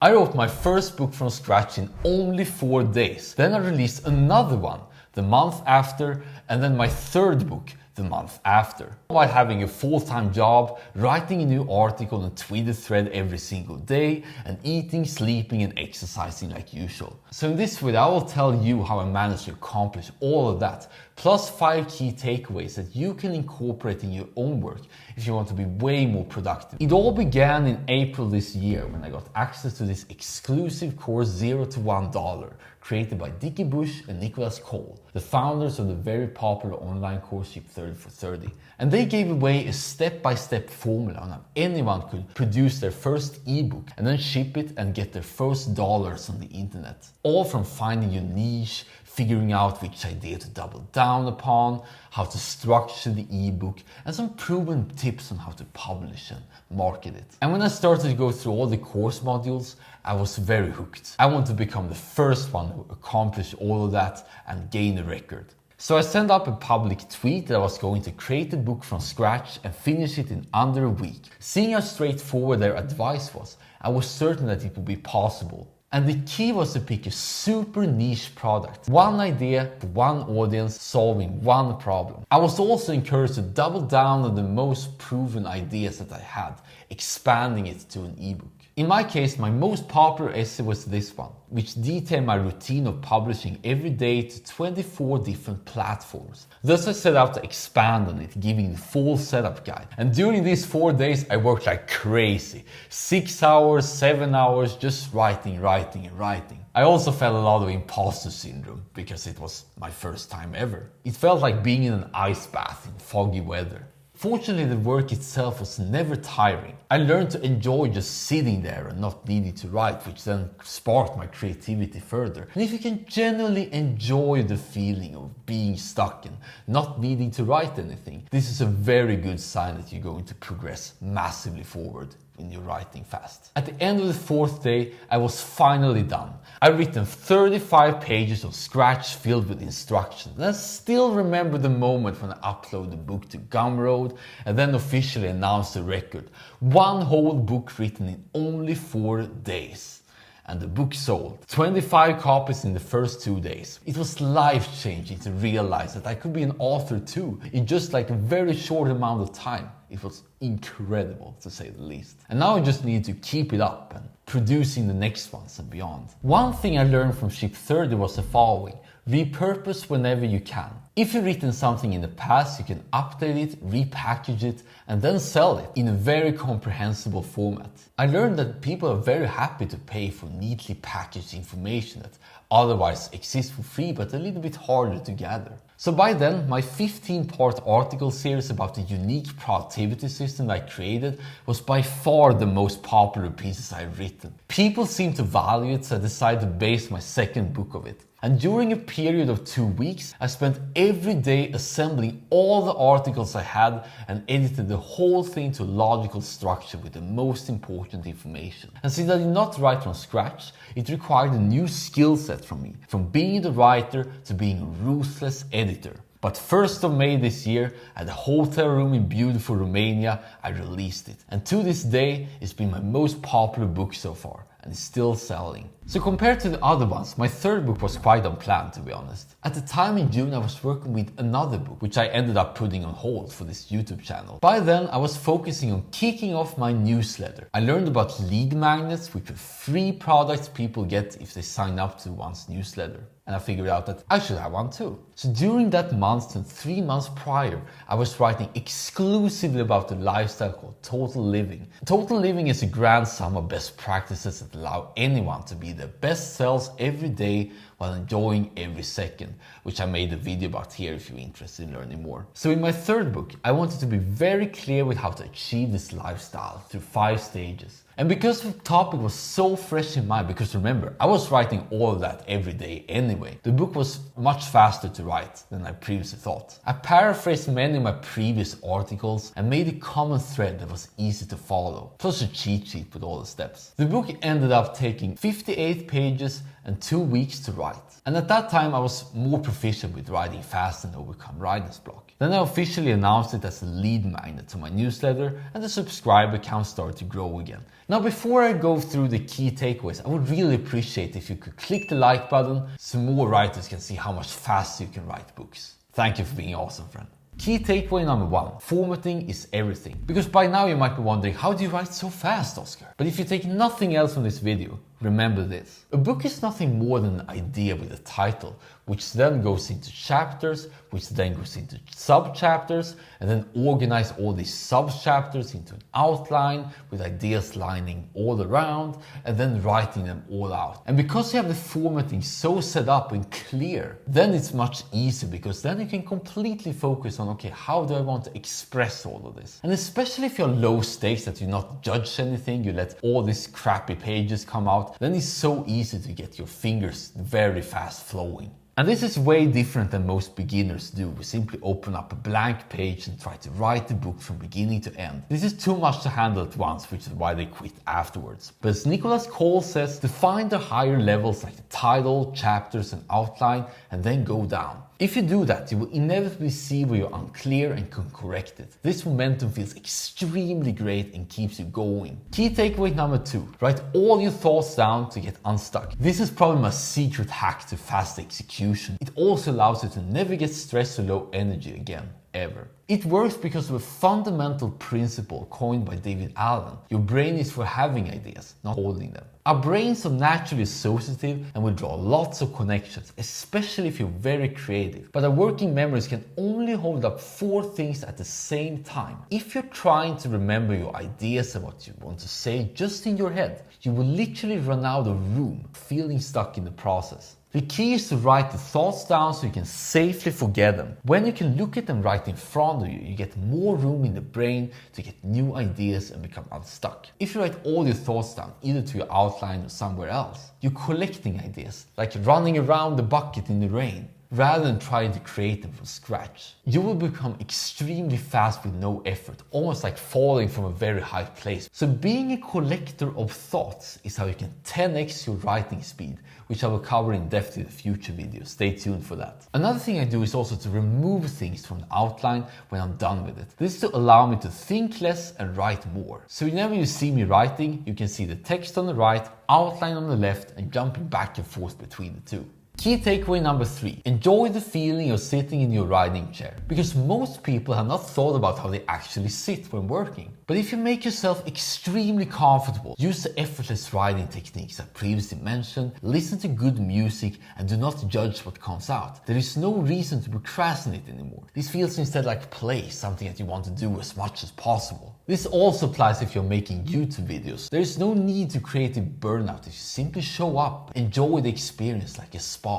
I wrote my first book from scratch in only 4 days. Then I released another one the month after, and then my third book the month after. While having a full-time job, writing a new article and Twitter thread every single day, and eating, sleeping and exercising like usual. So in this video I will tell you how I managed to accomplish all of that, plus 5 key takeaways that you can incorporate in your own work if you want to be way more productive. It all began in April this year when I got access to this exclusive course $0 to $1 created by Dickie Bush and Nicholas Cole, the founders of the very popular online course Ship 30 for 30. And they gave away a step-by-step formula on how anyone could produce their first ebook and then ship it and get their first dollars on the internet. All from finding your niche, figuring out which idea to double down upon, how to structure the ebook, and some proven tips on how to publish and market it. And when I started to go through all the course modules, I was very hooked. I wanted to become the first one who accomplished all of that and gain a record. So I sent up a public tweet that I was going to create a book from scratch and finish it in under a week. Seeing how straightforward their advice was, I was certain that it would be possible. And the key was to pick a super niche product. One idea for one audience solving one problem. I was also encouraged to double down on the most proven ideas that I had, expanding it to an ebook. In my case, my most popular essay was this one, which detailed my routine of publishing every day to 24 different platforms. Thus I set out to expand on it, giving the full setup guide. And during these 4 days, I worked like crazy. 6 hours, 7 hours, just writing. I also felt a lot of imposter syndrome because it was my first time ever. It felt like being in an ice bath in foggy weather. Fortunately, the work itself was never tiring. I learned to enjoy just sitting there and not needing to write, which then sparked my creativity further. And if you can genuinely enjoy the feeling of being stuck and not needing to write anything, this is a very good sign that you're going to progress massively forward when you're writing fast. At the end of the 4th day, I was finally done. I'd written 35 pages of scratch filled with instructions. And I still remember the moment when I uploaded the book to Gumroad and then officially announced the record. One whole book written in only 4 days. And the book sold 25 copies in the first 2 days. It was life-changing to realize that I could be an author too in just like a very short amount of time. It was incredible, to say the least. And now I just need to keep it up and producing the next ones and beyond. One thing I learned from Ship 30 was the following: repurpose whenever you can. If you've written something in the past, you can update it, repackage it, and then sell it in a very comprehensible format. I learned that people are very happy to pay for neatly packaged information that otherwise exists for free but a little bit harder to gather. So by then, my 15-part article series about the unique productivity system I created was by far the most popular pieces I've written. People seemed to value it, so I decided to base my second book of it. And during a period of 2 weeks, I spent every day assembling all the articles I had and edited the whole thing to a logical structure with the most important information. And since I did not write from scratch, it required a new skill set from me, from being the writer to being a ruthless editor. But 1st of May this year, at a hotel room in beautiful Romania, I released it. And to this day, it's been my most popular book so far, and it's still selling. So compared to the other ones, my third book was quite unplanned, to be honest. At the time in June, I was working with another book, which I ended up putting on hold for this YouTube channel. By then, I was focusing on kicking off my newsletter. I learned about lead magnets, which are free products people get if they sign up to one's newsletter. And I figured out that I should have one too. So during that month and 3 months prior, I was writing exclusively about the lifestyle called Total Living. Total Living is a grand sum of best practices that allow anyone to be their best selves every day while enjoying every second, which I made a video about here if you're interested in learning more. So in my third book, I wanted to be very clear with how to achieve this lifestyle through 5 stages. And because the topic was so fresh in mind, because remember, I was writing all of that every day anyway, the book was much faster to write than I previously thought. I paraphrased many of my previous articles and made a common thread that was easy to follow, plus a cheat sheet with all the steps. The book ended up taking 58 pages and 2 weeks to write. And at that time I was more proficient with writing fast and overcome writer's block. Then I officially announced it as a lead magnet to my newsletter, and the subscriber count started to grow again. Now before I go through the key takeaways, I would really appreciate if you could click the like button so more writers can see how much faster you can write books. Thank you for being awesome, friend. Key takeaway number 1, formatting is everything. Because by now you might be wondering, how do you write so fast, Oscar? But if you take nothing else from this video, remember this. A book is nothing more than an idea with a title, which then goes into chapters, which then goes into sub-chapters, and then organize all these sub-chapters into an outline with ideas lining all around, and then writing them all out. And because you have the formatting so set up and clear, then it's much easier, because then you can completely focus on, okay, how do I want to express all of this? And especially if you're low stakes, that you not judge anything, you let all these crappy pages come out, then it's so easy to get your fingers very fast flowing. And this is way different than most beginners do. We simply open up a blank page and try to write the book from beginning to end. This is too much to handle at once, which is why they quit afterwards. But as Nicholas Cole says, define the higher levels like the title, chapters and outline, and then go down. If you do that, you will inevitably see where you're unclear and can correct it. This momentum feels extremely great and keeps you going. Key takeaway number 2, write all your thoughts down to get unstuck. This is probably my secret hack to fast execution. It also allows you to never get stressed or low energy again, ever. It works because of a fundamental principle coined by David Allen. Your brain is for having ideas, not holding them. Our brains are naturally associative and will draw lots of connections, especially if you're very creative. But our working memories can only hold up 4 things at the same time. If you're trying to remember your ideas and what you want to say just in your head, you will literally run out of room, feeling stuck in the process. The key is to write the thoughts down so you can safely forget them. When you can look at them right in front of you, you get more room in the brain to get new ideas and become unstuck. If you write all your thoughts down, either to your outline or somewhere else, you're collecting ideas, like running around the bucket in the rain, rather than trying to create them from scratch. You will become extremely fast with no effort, almost like falling from a very high place. So being a collector of thoughts is how you can 10x your writing speed, which I will cover in depth in a future video. Stay tuned for that. Another thing I do is also to remove things from the outline when I'm done with it. This is to allow me to think less and write more. So whenever you see me writing, you can see the text on the right, outline on the left, and jumping back and forth between the two. Key takeaway number 3, enjoy the feeling of sitting in your writing chair. Because most people have not thought about how they actually sit when working. But if you make yourself extremely comfortable, use the effortless writing techniques I previously mentioned, listen to good music, and do not judge what comes out. There is no reason to procrastinate anymore. This feels instead like play, something that you want to do as much as possible. This also applies if you're making YouTube videos. There is no need to creative burnout if you simply show up, enjoy the experience like a spa.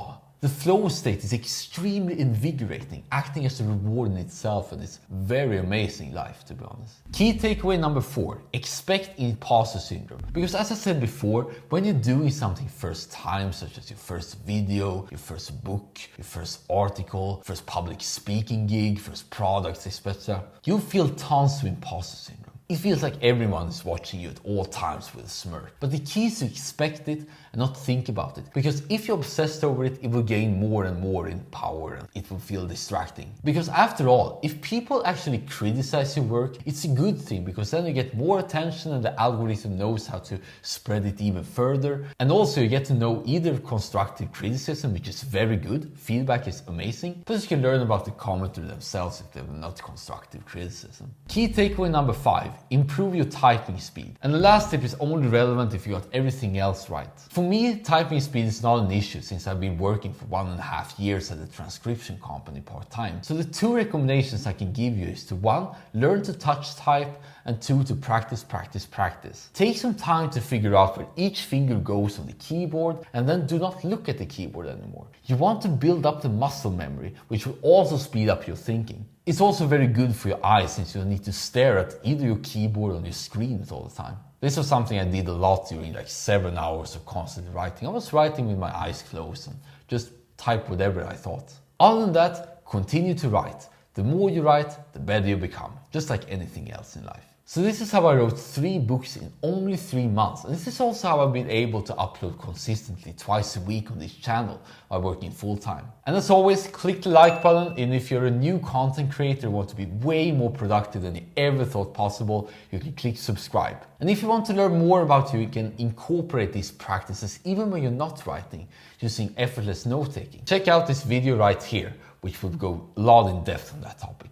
The flow state is extremely invigorating, acting as a reward in itself, and it's very amazing life, to be honest. Key takeaway number 4, expect imposter syndrome. Because as I said before, when you're doing something first time, such as your first video, your first book, your first article, first public speaking gig, first products, etc., you'll feel tons of imposter syndrome. It feels like everyone is watching you at all times with a smirk. But the key is to expect it and not think about it. Because if you're obsessed over it, it will gain more and more in power and it will feel distracting. Because after all, if people actually criticize your work, it's a good thing, because then you get more attention and the algorithm knows how to spread it even further. And also you get to know either constructive criticism, which is very good, feedback is amazing, plus you can learn about the commenter themselves if they're not constructive criticism. Key takeaway number 5, improve your typing speed. And the last tip is only relevant if you got everything else right. For me, typing speed is not an issue since I've been working for 1.5 years at a transcription company part-time. So the 2 recommendations I can give you is to 1, learn to touch type, and 2, to practice. Take some time to figure out where each finger goes on the keyboard, and then do not look at the keyboard anymore. You want to build up the muscle memory, which will also speed up your thinking. It's also very good for your eyes since you don't need to stare at either your keyboard or your screen all the time. This was something I did a lot during like 7 hours of constant writing. I was writing with my eyes closed and just type whatever I thought. Other than that, continue to write. The more you write, the better you become, just like anything else in life. So this is how I wrote 3 books in only 3 months. And this is also how I've been able to upload consistently twice a week on this channel while working full time. And as always, click the like button. And if you're a new content creator and want to be way more productive than you ever thought possible, you can click subscribe. And if you want to learn more about how you can incorporate these practices even when you're not writing using effortless note taking, check out this video right here, which will go a lot in depth on that topic.